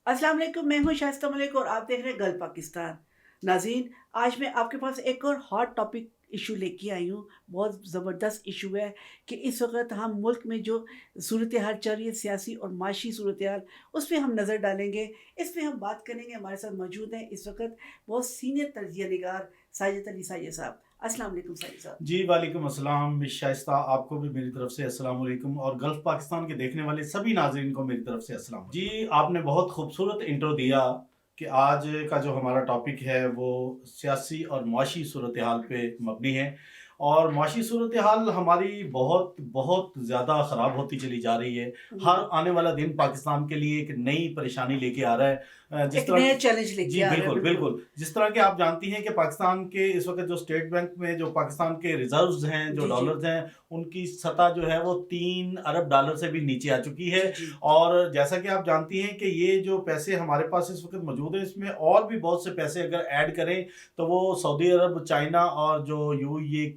अस्सलाम वालेकुम, मैं हूँ शाइस्ता मलिक और आप देख रहे हैं गल्फ पाकिस्तान। नाज़रीन, आज मैं आपके पास एक और हॉट टॉपिक इशू लेके आई हूँ। बहुत ज़बरदस्त इशू है कि इस वक्त हम मुल्क में जो सूरत हाल चल रही है, सियासी और माशी सूरत हाल, उस पर हम नज़र डालेंगे। इस पर हम बात करेंगे। हमारे साथ मौजूद हैं इस वक्त बहुत सीनियर तजिया निगार साजिद अली साजिद साहब। अस्सलाम वालेकुम साजिद साहब। जी, वालेकुम अस्सलाम मिस शाइस्ता, आपको भी मेरी तरफ से अस्सलाम वालेकुम और गल्फ़ पाकिस्तान के देखने वाले सभी नाज़रीन को मेरी तरफ से अस्सलाम। जी, आपने बहुत खूबसूरत इंट्रो दिया कि आज का जो हमारा टॉपिक है वो सियासी और मुआशी सूरत हाल पे मबनी है और मुआशी सूरत हाल हमारी बहुत बहुत ज़्यादा ख़राब होती चली जा रही है। हर आने वाला दिन पाकिस्तान के लिए एक नई परेशानी लेके आ रहा है। जिस एक तरह नया चैलेंज लेके जी, आ रहा है, बिल्कुल, बिल्कुल। बिल्कुल। जिस तरह के आप जानती हैं कि पाकिस्तान के इस वक़्त जो स्टेट बैंक में जो पाकिस्तान के रिज़र्व्स हैं, जो जी जी डॉलर्स हैं, उनकी सतह जो है वो 3 अरब डॉलर से भी नीचे आ चुकी है। जी जी और जैसा कि आप जानती हैं कि ये जो पैसे हमारे पास इस वक़्त मौजूद हैं, इसमें और भी बहुत से पैसे अगर ऐड करें, तो वो सऊदी अरब, चाइना और जो यूएई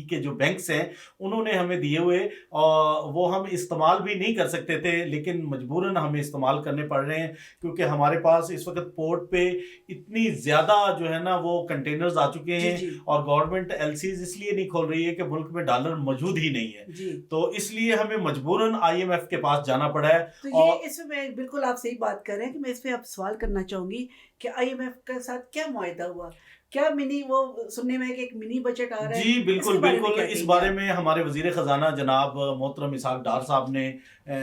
के जो बैंक्स हैं, उन्होंने हमें दिए हुए और वो हम इस्तेमाल भी नहीं कर सकते थे, लेकिन मजबूरन हमें इस्तेमाल करने पड़ रहे हैं क्योंकि हमारे पास इस वक्त पोर्ट पे इतनी ज़्यादा जो है ना वो कंटेनर्स आ चुके जी हैं जी और गवर्नमेंट एलसीज इसलिए नहीं खोल रही है कि मुल्क में डॉलर मौजूद ही नहीं है। जी। तो इसलिए हमें मजबूरन आईएमएफ के पास जाना पड़ा है। तो ये और इसमें मैं बिल्कुल आप सही बात कर रहे हैं कि मैं इस पे आप सवाल करना चाहूँगी कि आईएमएफ के साथ क्या मुआहिदा हुआ? क्या मिनी वो सुनने में है कि एक मिनी बजट आ रहा है, जी, बिल्कुल, इसके बारे में बिल्कुल। क्या इस कहेंगे बारे आप? में हमारे वज़ीर ख़ज़ाना जनाब मोहतरम इसहाक़ डार साहब ने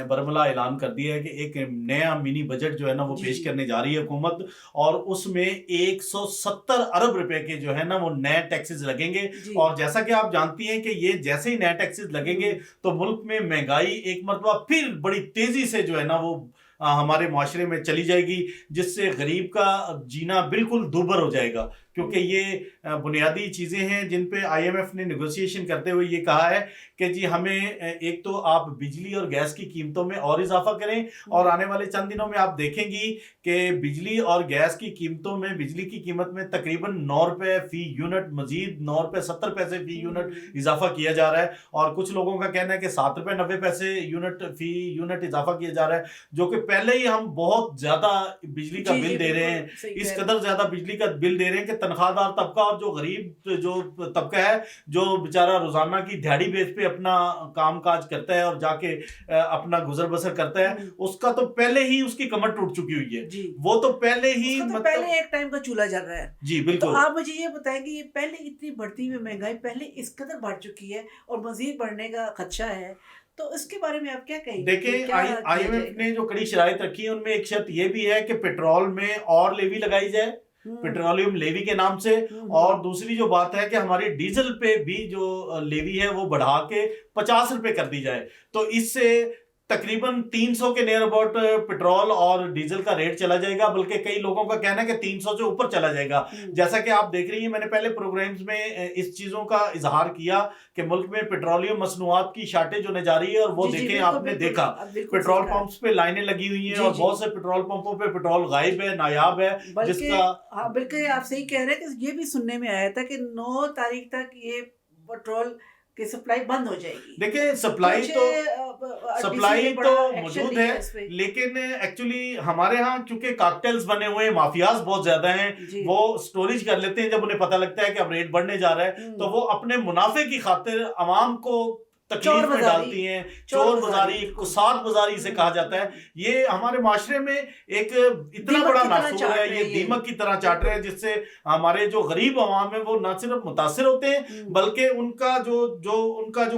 बरमला ऐलान कर दिया है कि एक नया मिनी बजट जो है ना वो जी, पेश जी। करने जा रही है हुकूमत और उसमें 170 अरब रुपए के जो है ना वो नए टैक्सेस लगेंगे। जी। और जैसा कि आप जानती हैं कि ये जैसे ही नए टैक्सेस लगेंगे हुँ। तो मुल्क में महँगाई एक मर्तबा फिर बड़ी तेज़ी से जो है ना वो हमारे मुआशरे में चली जाएगी, जिससे गरीब का जीना बिल्कुल दूभर हो जाएगा। क्योंकि हुँ। ये बुनियादी चीज़ें हैं जिन पे आईएमएफ ने नेगोशिएशन करते हुए ये कहा है कि जी हमें एक तो आप बिजली और गैस की कीमतों में और इजाफा करें और हुँ। आने वाले चंद दिनों में आप देखेंगी कि बिजली और गैस की कीमतों में बिजली की कीमत में तकरीबन 9 रुपए फी यूनिट मजीद 9 रुपए 70 पैसे फी यूनिट हुँ। इजाफा किया जा रहा है और कुछ लोगों का कहना है कि 7 रुपए 90 पैसे यूनिट फी यूनिट इजाफा किया जा रहा है, जो कि पहले ही हम बहुत ज्यादा बिजली का जी, बिल जी, दे रहे बिल्कुल हैं। सही इस कह रहे हैं। कदर ज्यादा बिजली का बिल दे रहे हैं कि तनख्वाहदार तबका और जो गरीब जो तबका है, जो बेचारा रोजाना की दिहाड़ी बेस पे अपना काम काज करता है और जाके अपना गुजर बसर करता है, हुँ। उसका तो पहले ही उसकी कमर टूट चुकी हुई है। जी। वो तो पहले ही उसका तो पहले मतलब एक टाइम का चूल्हा जल रहा है। जी तो बिल्कुल। आप मुझे ये बताएँ कि ये पहले इतनी बढ़ती हुई महँगाई पहले इस कदर बढ़ चुकी है और मज़ीद बढ़ने का खदशा है, तो इसके बारे में आप क्या कहेंगे कि देखिए क्या किया आईएमएफ जाएगा? ने जो कड़ी शराइत रखी है उनमें एक शर्त ये भी है कि पेट्रोल में और लेवी लगाई जाए, हुँ। पेट्रोलियम लेवी के नाम से। हुँ, हुँ। और दूसरी जो बात है कि हमारी डीजल पे भी जो लेवी है वो बढ़ा के 50 रुपए कर दी जाए। तो इससे तकरीबन 300 के नियर अबाउट पेट्रोल और डीजल का रेट चला जाएगा, बल्कि कई लोगों का कहना है कि 300 से ऊपर चला जाएगा। हुँ। जैसा कि आप देख रही हैं, मैंने पहले प्रोग्राम्स में इस चीजों का इजहार किया कि मुल्क में पेट्रोलियम मसनूआत की शार्टेज होने जा रही है और वो जी, जी, देखें बिल्कुल, आपने बिल्कुल। देखा आप बिल्कुल सही पेट्रोल कहा। पंप्स पे लाइनें लगी हुई हैं जी, और जी। बहुत से पेट्रोल पंपों पे पेट्रोल गायब है, नायाब है, बल्कि जिसका हाँ, बल्कि आप सही कह रहे हैं कि ये भी सुनने में आया था कि 9 तारीख तक ये पेट्रोल की सप्लाई बंद हो जाएगी। देखिए कुछ डीसी सप्लाई ने तो बड़ा एक्शन मौजूद है, लिया है इस पे। लेकिन एक्चुअली हमारे यहाँ चूंकि कॉकटेल्स बने हुए हैं, माफियाज बहुत ज्यादा हैं, जी। वो स्टोरेज कर लेते हैं। जब उन्हें पता लगता है कि अब रेट बढ़ने जा रहा है तो हुँ। वो अपने मुनाफे की खातिर आवाम को चोर तकलीफ में बाज़ारी, डालती हैं। चोर चोर बाज़ारी बाजारी, बिल्कुल। कुसाद बाजारी इसे हुँ, कहा जाता है। हुँ। ये हमारे माशरे में एक इतना दीमक बड़ा की तरह नासूर है, चाट रहे ये हैं ये। दीमक की तरह चाट रहे हैं, बिल्कुल। जिससे हमारे जो गरीब अवाम है वो न सिर्फ मुतासिर होते हैं, हुँ। बल्कि उनका जो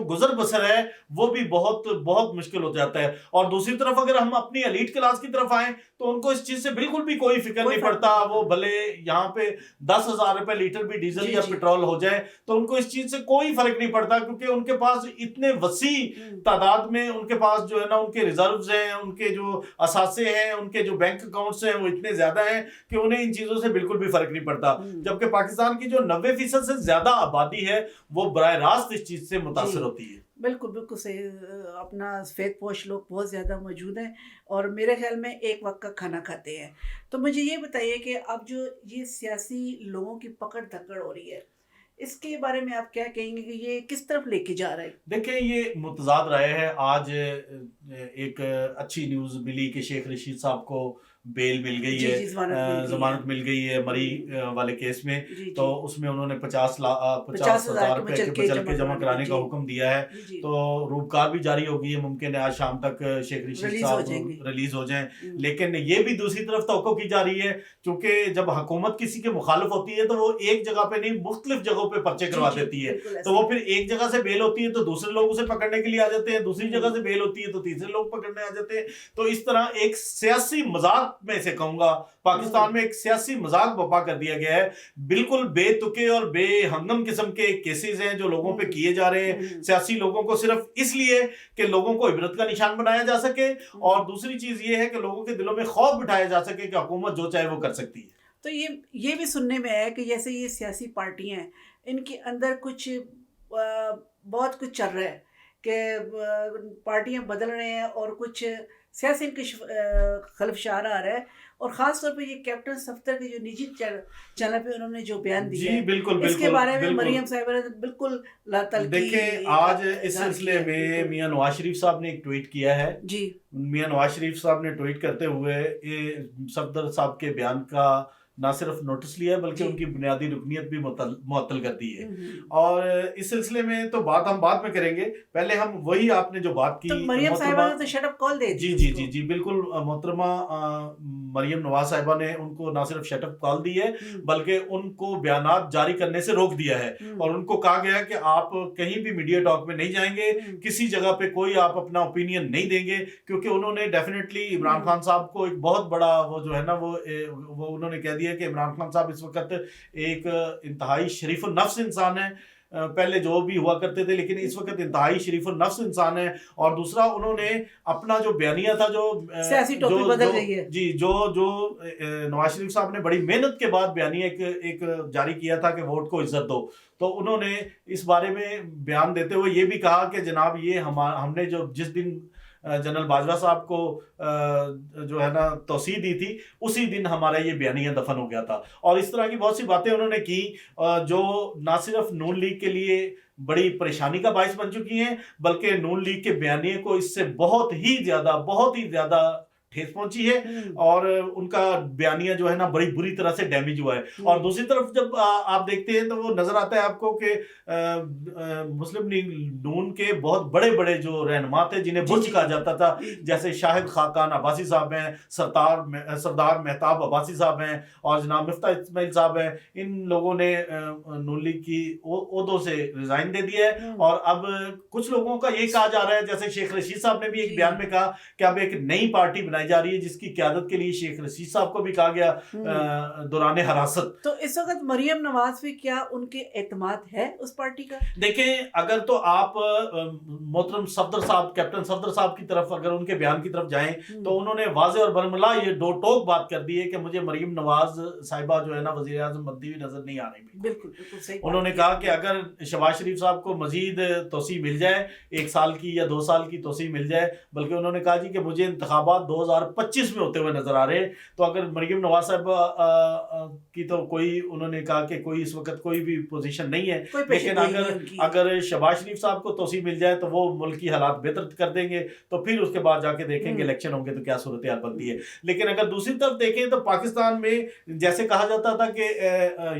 गुजर बसर है वो भी बहुत बहुत मुश्किल हो जाता है। और दूसरी तरफ अगर हम अपनी एलीट क्लास की तरफ आए तो उनको इस चीज से बिल्कुल भी कोई फिक्र कोई नहीं फ़र्क पड़ता। नहीं वो पड़ता। भले यहाँ पे 10,000 रुपए लीटर भी डीजल जी, या जी। पेट्रोल हो जाए तो उनको इस चीज से कोई फर्क नहीं पड़ता, क्योंकि उनके पास इतने वसी हुँ। तादाद में उनके पास जो है ना उनके रिजर्व्स हैं, उनके जो असासे हैं, उनके जो बैंक अकाउंट्स हैं वो इतने ज्यादा हैं कि उन्हें इन चीजों से बिल्कुल भी फर्क नहीं पड़ता। हुँ। जबकि पाकिस्तान की जो 90% से ज्यादा आबादी है वो बराह रास्त इस चीज से जी। मुतासर होती है। बिल्कुल, बिल्कुल सही। अपना सफ़ेदपोश लोग बहुत ज़्यादा मौजूद हैं और मेरे ख़्याल में एक वक़्त का खाना खाते हैं। तो मुझे ये बताइए कि अब जो ये सियासी लोगों की पकड़-धकड़ हो रही है, اس کے بارے میں آپ کیا کہیں گے کہ یہ کس طرف لے کے جا رہا ہے؟ دیکھیں یہ متضاد رائے ہے. آج ایک اچھی نیوز ملی کہ شیخ رشید صاحب کو بیل مل گئی جی ہے, جی ضمانت ضمانت مل گئی ہے مری والے کیس میں. جی تو جی اس میں انہوں نے 50,000 50,000 روپے کے بچل کے جمع کرانے کا جی حکم دیا ہے. جی جی تو روپکار بھی جاری ہو گئی ہے, ممکن ہے آج شام تک شیخ رشید ریلیز ہو صاحب جائیں گے. ریلیز ہو جائیں. لیکن یہ بھی دوسری طرف توقع کی جا رہی ہے, چونکہ جب حکومت کسی کے مخالف ہوتی ہے تو وہ ایک جگہ پہ نہیں مختلف جگہوں پہ پرچے کروا دیتی ہے. بالکل تو وہ پھر ایک جگہ سے بیل ہوتی ہے تو دوسرے لوگ اسے پکڑنے کے لیے آ جاتے ہیں, دوسری جگہ سے بیل ہوتی ہے تو تیسرے لوگ پکڑنے آ جاتے ہیں. تو اس طرح ایک سیاسی مذاق میں سے کہوں گا پاکستان میں ایک سیاسی مذاق بپا کر دیا گیا ہے. بالکل بے تکے اور بے ہنگم قسم کے کیسز ہیں جو لوگوں پہ کیے جا رہے ہیں سیاسی لوگوں کو, صرف اس لیے کہ لوگوں کو عبرت کا نشان بنایا جا سکے, اور دوسری چیز یہ ہے کہ لوگوں کے دلوں میں خوف بٹھایا جا سکے کہ حکومت جو چاہے وہ کر سکتی ہے. تو یہ بھی سننے میں ہے کہ جیسے یہ سیاسی پارٹیاں ہیں, ان کے اندر کچھ بہت کچھ چل رہا ہے کہ پارٹیاں بدل رہے ہیں اور کچھ سیاسی ان کے خلفشار آ رہا ہے, اور خاص طور پہ یہ کیپٹن صفدر کے جو نجی چینل پہ انہوں نے جو بیان دیا جی ہے بالکل اس کے بالکل بارے میں بالکل. مریم صاحبہ نے بالکل لا تلقی دیکھیں آج اس اظہار سلسلے کیا ہے. میں بالکل. میاں نواز شریف صاحب نے ایک ٹویٹ کیا ہے. جی میاں نواز شریف صاحب نے ٹویٹ کرتے ہوئے صفدر صاحب کے بیان کا نہ صرف نوٹس لیا بلکہ ان کی بنیادی رکنیت بھی معطل کر دی ہے. اور اس سلسلے میں تو بات ہم بعد میں کریں گے, پہلے ہم وہی آپ نے جو بات کی تو مریم صاحبہ نے تو شٹ اپ کال دے دی. جی جی جی جی بالکل. محترمہ مریم نواز صاحبہ نے ان کو نہ صرف شٹ اپ کال دی ہے بلکہ ان کو بیانات جاری کرنے سے روک دیا ہے, اور ان کو کہا گیا کہ آپ کہیں بھی میڈیا ٹاک میں نہیں جائیں گے, کسی جگہ پہ کوئی آپ اپنا اوپینین نہیں دیں گے, کیونکہ انہوں نے ڈیفینیٹلی عمران خان صاحب کو ایک بہت بڑا وہ جو ہے نا وہ انہوں نے کہہ دیا کہ عمران خان صاحب اس وقت ایک انتہائی شریف النفس انسان ہے. پہلے جو بھی ہوا کرتے تھے لیکن اس وقت انتہائی شریف النفس انسان ہے. اور دوسرا انہوں نے اپنا جو بیانیہ تھا جو سیاسی ٹاپک بدل گئی ہے جی جو نواز شریف صاحب نے بڑی محنت کے بعد بیانیہ ایک جاری کیا تھا کہ ووٹ کو عزت دو, تو انہوں نے اس بارے میں بیان دیتے ہوئے یہ بھی کہا کہ جناب یہ ہم نے جو جس دن جنرل باجوہ صاحب کو جو ہے نا توسیع دی تھی اسی دن ہمارا یہ بیانیہ دفن ہو گیا تھا. اور اس طرح کی بہت سی باتیں انہوں نے کی جو نہ صرف نون لیگ کے لیے بڑی پریشانی کا باعث بن چکی ہیں بلکہ نون لیگ کے بیانیے کو اس سے بہت ہی زیادہ ٹھیس پہنچی ہے, اور ان کا بیانیہ جو ہے نا بڑی بری طرح سے ڈیمیج ہوا ہے. اور دوسری طرف جب آپ دیکھتے ہیں تو وہ نظر آتا ہے آپ کو کہ مسلم لیگ نون کے بہت بڑے بڑے جو رہنما تھے جنہیں برج کہا جاتا تھا, جیسے شاہد خاقان عباسی صاحب ہیں, سردار مہتاب عباسی صاحب ہیں, اور جناب مفتاح اسماعیل صاحب ہیں, ان لوگوں نے نون لیگ کی عہدوں سے ریزائن دے دیا ہے. اور اب کچھ لوگوں کا یہ کہا جا رہا ہے, جیسے شیخ رشید صاحب نے بھی ایک بیان میں کہا کہ اب ایک نئی پارٹی بنائی جا رہی ہے جس کی قیادت کے لیے شیخ رشید صاحب کو بھی کہا گیا دوران حراست. تو اس وقت مریم نواز پہ کیا ان کے اعتماد ہے اس پارٹی کا؟ دیکھیں اگر تو آپ محترم صفدر صاحب, کیپٹن صفدر صاحب کی طرف اگر ان کے بیان کی طرف جائیں تو انہوں نے واضح اور برملا یہ دو ٹوک بات کر دی ہے کہ مجھے مریم نواز صاحبہ جو ہے نا وزیر اعظم بنتی ہوئی نظر نہیں آ رہی. بالکل بالکل صحیح. انہوں نے کہا کہ اگر شہباز شریف صاحب کو مزید توسیع مل جائے, 1 سال کی یا 2 سال کی توسیع مل جائے, بلکہ انہوں نے کہا جی کہ مجھے انتخابات 2025 میں ہوتے ہوئے نظر آ رہے ہیں, تو اگر مریم نواز صاحب کی تو کوئی انہوں نے کہا کہ کوئی اس وقت کوئی بھی پوزیشن نہیں ہے, لیکن اگر شہباز شریف صاحب کو توسیع مل جائے تو وہ ملک کی حالات بہتر کر دیں گے, تو پھر اس کے بعد جا کے دیکھیں گے الیکشن ہوں گے تو کیا صورتحال بنتی ہے. لیکن اگر دوسری طرف دیکھیں تو پاکستان میں جیسے کہا جاتا تھا کہ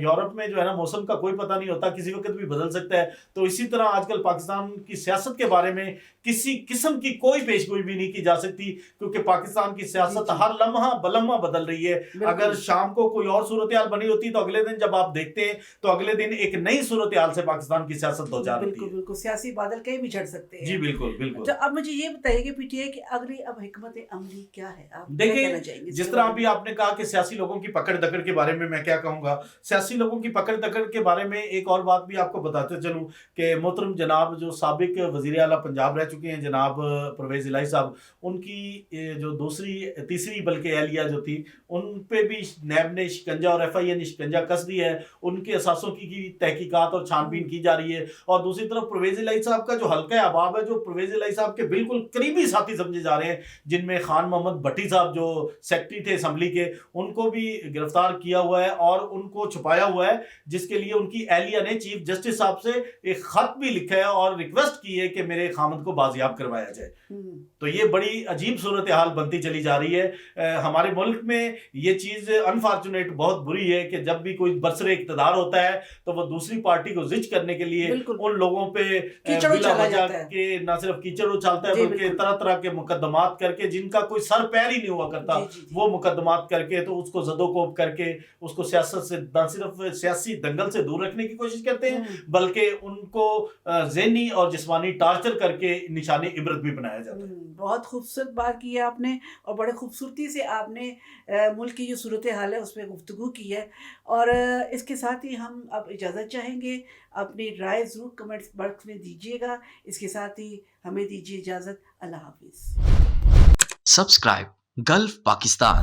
یورپ میں جو ہے نا موسم کا کوئی پتہ نہیں ہوتا, کسی وقت بھی بدل سکتا ہے, تو اسی طرح آج کل پاکستان کی سیاست کے بارے میں کسی قسم کی کوئی پیش گوئی بھی نہیں کی جا سکتی, کیونکہ پاکستان کی سیاست ہر لمحہ بلمحہ بدل رہی ہے. اگر شام کو کوئی اور صورتحال بنی ہوتی تو اگلے دن جب آپ دیکھتے ہیں تو اگلے دن ایک نئی صورتحال سے پاکستان کی سیاست دو جا رہی ہے. بالکل سیاسی بادل کہیں بھی جھڑ سکتے ہیں. جی بالکل بالکل. تو اب مجھے یہ بتائیے کہ پی ٹی آئی کی اگلی اب حکمت عملی کیا ہے, آپ دیکھیں جس طرح ابھی آپ نے کہا کہ سیاسی لوگوں کی پکڑ دکڑ کے بارے میں کیا کہوں گا. سیاسی لوگوں کی پکڑ دکڑ کے بارے میں ایک اور بات بھی آپ کو بتاتے چلوں کہ محترم جناب جو سابق وزیر اعلیٰ پنجاب رہ چکے ہیں جناب پرویز الہی صاحب, ان کی جو तीसरी बल्कि एहलिया जो थी, उन पे भी नैब ने शिकंजा और एफआईए ने शिकंजा कस दिया है। उनके असासों की तहकीकात और छानबीन की जा रही है। और दूसरी तरफ परवेज इलाही साहब का जो हल्का अहबाब है, जो परवेज इलाही साहब के बिल्कुल करीबी साथी समझे जा रहे हैं, जिनमें खान मोहम्मद भट्टी साहब जो सेक्रेटरी थे असम्बली के, उनको भी गिरफ्तार किया हुआ है और उनको छुपाया हुआ है, जिसके लिए उनकी एहलिया ने चीफ जस्टिस साहब से एक खत भी लिखा है और रिक्वेस्ट की है कि मेरे खामद को बाजियाब करवाया जाए। तो ये बड़ी अजीब सूरत हाल बनती चली जा रही है। हमारे मुल्क में ये चीज़ अनफॉर्चुनेट बहुत बुरी है कि जब भी कोई बरसरे इक़्तिदार होता है तो वो दूसरी पार्टी को जिच करने के लिए उन लोगों पे बिला वजह के न सिर्फ कीचड़ उछालता है बल्कि तरह तरह के मुकदमात करके, जिनका कोई सर पैर ही नहीं हुआ करता, वो मुकदमात करके तो उसको ज़दोकोब करके उसको सियासत से न सिर्फ सियासी दंगल से दूर रखने की कोशिश करते हैं बल्कि उनको ज़हनी और जिस्मानी टार्चर करके निशाने इबरत भी बनाया जाता है। बहुत खूबसूरत बात की है आपने और बड़े खूबसूरती से आपने मुल्क की जो सूरत हाल है उस पर गुफ्तगू की है। और इसके साथ ही हम अब इजाज़त चाहेंगे। अपनी राय ज़रूर कमेंट्स बॉक्स में दीजिएगा। इसके साथ ही हमें दीजिए इजाज़त। अल्लाह हाफिज़। Subscribe gulf Pakistan.